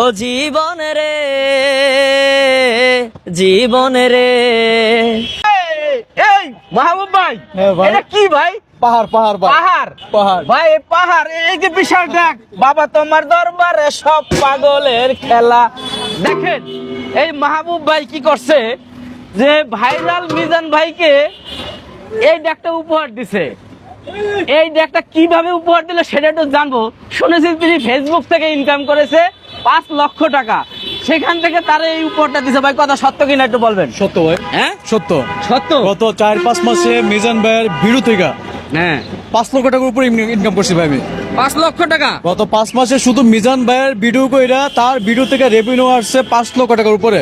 ও জীবন রে, জীবন রে। এই মাহবুব ভাই, হ্যাঁ ভাই। এটা কি ভাই? পাহাড় পাহাড় ভাই, পাহাড় পাহাড়। ভাই, এই পাহাড়, এই যে বিশাল ডাক, বাবা তোমার দরবারে সব পাগলের খেলা। দেখেন এই মাহবুব ভাই কি করছে, যে ভাইরাল মিজান ভাইকে এই ডাকটা উপহার দিছে। এই ডাকটা কিভাবে উপহার দিল সেটা একটু জানবো। শুনেছি তিনি ফেসবুক থেকে ইনকাম করেছে 5 লক্ষ টাকা, সেখান থেকে তারা এই উপহারটা দিছে। ভাই কথা সত্য কিনা একটু বলবেন। সত্য ভাই, হ্যাঁ সত্য। সত্য। গত 4-5 মাসে মিজান ভাইয়ের ভিডিও থেকে হ্যাঁ 5 লক্ষ টাকার উপরে ইনকাম করছি ভাই আমি। 5 লক্ষ টাকা। গত 5 মাসে শুধু মিজান ভাইয়ের ভিডিও কইরা তার ভিডিও থেকে রেভিনিউ আসছে 5 লক্ষ টাকার উপরে।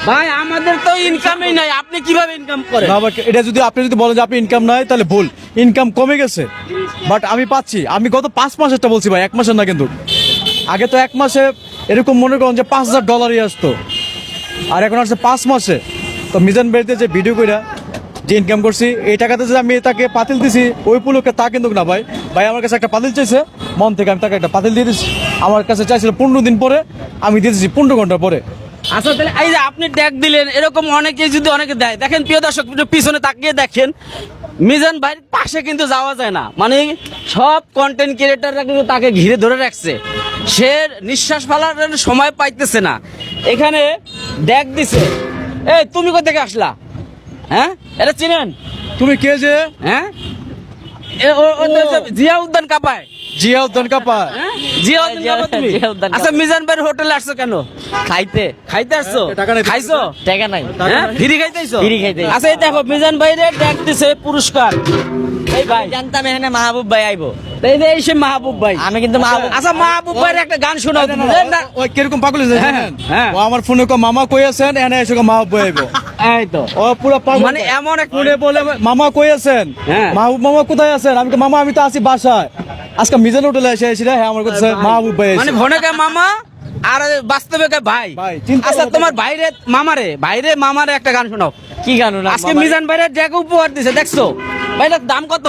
ভাই আমাদের তো ইনকামই নাই, আপনি কিভাবে ইনকাম করেন? না ভাই, এটা যদি আপনি বলেন যে আপনি ইনকাম নাই তাহলে ভুল। ইনকাম কমে গেছে, বাট আমি পাচ্ছি। আমি গত 5 মাসেরটা বলছি ভাই, 1 মাসের না কিন্তু। আগে তো 1 মাসে এরকম মনে করেন যে $5,000 আসতো, আর এখন আসছে 5 মাসে। তো মিজান ভাইতে যে ভিডিও কইরা যে ইনকাম করছি, এই টাকাতে যে আমি তাকে পাতিল দিছি ওই উপলক্ষে তা কিন্তু না ভাই। ভাই আমার কাছে একটা পাতিল চাইছে, মন থেকে আমি তাকে একটা পাতিল দিয়ে দিচ্ছি। আমার কাছে চাইছিল 15 দিন পরে, আমি দিয়ে দিচ্ছি 15 ঘন্টা পরে। আচ্ছা তাহলে এই যে আপনি ট্যাগ দিলেন, এরকম অনেকে যদি অনেকে দেয়, দেখেন প্রিয় দর্শক একটু পিছনে তাকিয়ে দেখেন, মিজান ভাইয়ের পাশে কিন্তু যাওয়া যায় না। মানে সব কন্টেন্ট ক্রিয়েটাররা কিন্তু তাকে ঘিরে ধরে রাখছে, সে নিঃশ্বাস ফেলার সময় পাইতেছে না। এখানে ড্যাগ দিছে। এই তুমি কোথা থেকে আসলা? হ্যাঁ এটা চিনেন? তুমি কে যে? হ্যাঁ জিয়া উদ্যান কাপায়। জিয়া উদ্যান কাপা। হ্যাঁ? জিয়া উদ্যান কাপা তুমি? জিয়া উদ্যান কাপা। আচ্ছা মিজান ভাইয়ের হোটেলে আসছো কেন? খাইতে। খাইতে আসছো? টাকা নাই। খাইছো? টাকা নাই। হ্যাঁ? ফ্রি খাইতেছো? ফ্রি খাইতে। আচ্ছা এই দেখো মিজান ভাইরে ডাক দিছে পুরস্কার। এই ভাই জানতাম এখানে মাহবুব ভাই আইবো। এই যে এই সে মাহবুব ভাই। আমি কিন্তু মাহবুব। আচ্ছা মাহবুব ভাইয়ের একটা গান শোনাও তুমি। ওই কিরকম পাগল হয়েছে হ্যাঁ, জানেন? হ্যাঁ। ও আমার ফোনে মামা কই আছেন, এনে এসে মাহবুব ভাই আইবো। এই তো ও পুরো পাগল। মানে এমন এক ফোনে বলে মামা কই আছেন, হ্যাঁ। মাহবুব মামা কোথায় আছেন? আমি তো মামা আমি তো আছি বাসায়। আজকে মিজান হোটেলে এসে হ্যাঁ আমার কথা মাহবুব ভাই মানে এসে। ভনেকে মামা আর বাস্তবে কে ভাই। ভাই, চিন্তা আচ্ছা করো। তোমার ভাইরে মামারে একটা গান শোনাও। কি গান না? আজকে মিজান ভাইরে ড্যাগ উপহার দিছে, দেখছো? ভাইটার দাম কত?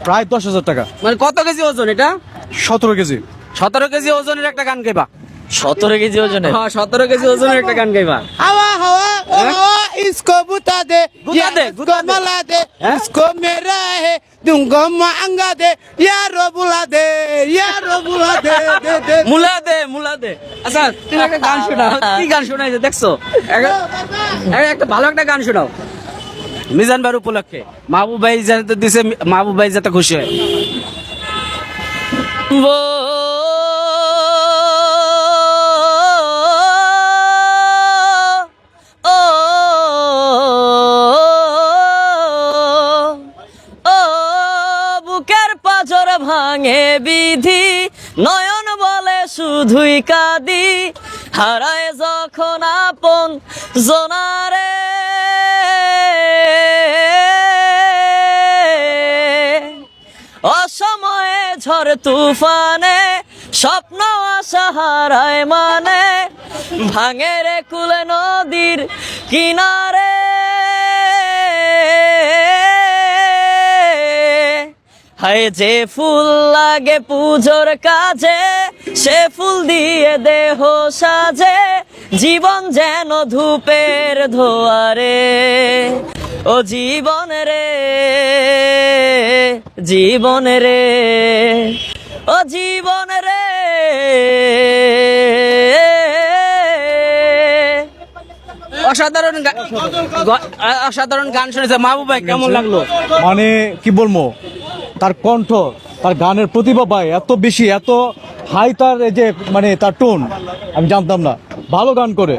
প্রায় 10,000 টাকা। মানে কত কেজি ওজন এটা? 17 কেজি। 17 কেজি ওজনের একটা গান গাইবা। 17 কেজি ওজনের। হ্যাঁ 17 কেজি ওজনের একটা গান গাইবা। हवा हवा ओ हवा इसको बुता दे बुता दे, इसको बुता दे। मला दे हैं? इसको मेरा है दूंगा मांगा दे यारो बुला दे दे दे মুলা দে। আচ্ছা তুমি একটা গান শোনাও। কি গান শোনাইছে দেখছো? একটা ভালো একটা গান শোনাও মিজান ভাইয়ের উপলক্ষে। মাহবুব ভাই যাতে দিছে, মাহবুব ভাই যাতে খুশি হয়। ও ও বুকের পাঁজর ভাঙে বিধি, নয়ন বলে শুধুই কাঁদি, হারায় যখন আপন জনারে, অসময়ে ঝড় তুফানে স্বপ্ন আশা হারায় মানে, ভাঙে রে কুলে নদীর কিনারে, হায় যে ফুল লাগে পুজোর কাজে, সে ফুল দিয়ে দেহ সাজে, জীবন যেন ধূপের ধোয়ারে, ও জীবন রে, জীবন রে, ও জীবন রে। অসাধারণ গান শুনেছে মাহবুব ভাই, কেমন লাগলো? মানে কি বলবো, তার কণ্ঠ, তার গানের প্রতিভা ভাই এত বেশি, এত হাই তার এই যে মানে তার টোন, আমি জানতাম না। ভালো গান করে।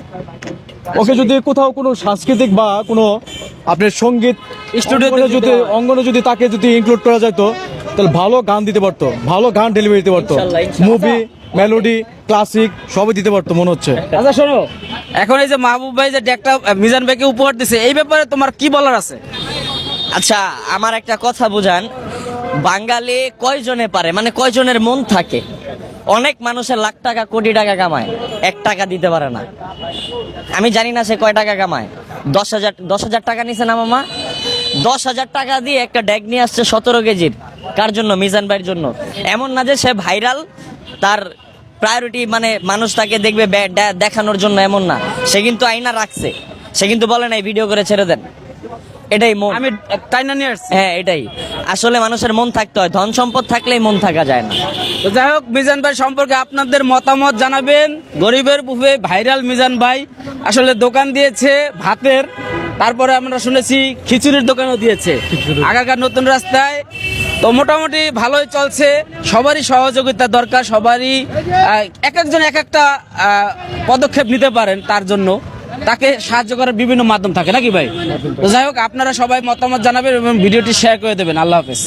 ওকে যদি কোথাও কোনো সাংস্কৃতিক বা কোনো আপনার সঙ্গীত স্টুডিওতে যদি অঙ্গনে যদি তাকে যদি ইনক্লুড করা যেত, তাহলে ভালো গান দিতে পারতো, ভালো গান ডেলিভারি দিতে পারতো। ইনশাল্লাহ, ইনশাল্লাহ। মুভি, মেলোডি, ক্লাসিক সবই দিতে পারতো মনে হচ্ছে। আচ্ছা শোনো, এখন এই যে মাহবুব ভাই যে একটা মিজান ভাইকে উপহার দিছে, এই ব্যাপারে তোমার কি বলার আছে? আচ্ছা আমার একটা কথা বুঝান, বাঙালি কয়জনে পারে, মানে কয়জনের মন থাকে? অনেক মানুষের লাখ টাকা কোটি টাকা কামায়, 1 টাকা দিতে পারে না। আমি জানি না সে কয় টাকা কামায়। 10,000 টাকা নিছে না মামা? 10,000 টাকা দিয়ে একটা ড্যাগ নিয়ে আসছে 17 কেজির। কার জন্য? মিজান ভাইয়ের জন্য। এমন না যে সে ভাইরাল, তার প্রায়োরিটি মানে মানুষ তাকে দেখবে দেখানোর জন্য এমন না, সে কিন্তু আয়না রাখছে, সে কিন্তু বলে নাই ভিডিও করে ছেড়ে দেন। এটাই মন, আমি টাইনা নিয়ে আসছি। হ্যাঁ এটাই আসলে মানুষের মন থাকতে হয়, ধন সম্পদ থাকলেই মন থাকা যায় না। তো যাই হোক, মিজান ভাই সম্পর্কে আপনাদের মতামত জানাবেন। গরিবের বুফে ভাইরাল মিজান ভাই আসলে দোকান দিয়েছে ভাতের, তারপরে আমরা শুনেছি খিচুড়ির দোকানও দিয়েছে আগারগাঁও নতুন রাস্তায়। তো মোটামুটি ভালোই চলছে, সবারই সহযোগিতা দরকার, সবারই এক একজন এক একটা পদক্ষেপ নিতে পারেন, তার জন্য তাকে সাহায্য করার বিভিন্ন মাধ্যম থাকে নাকি ভাই? তো যাই হোক, আপনারা সবাই মতামত জানাবেন এবং ভিডিওটি শেয়ার করে দেবেন। আল্লাহ হাফেজ।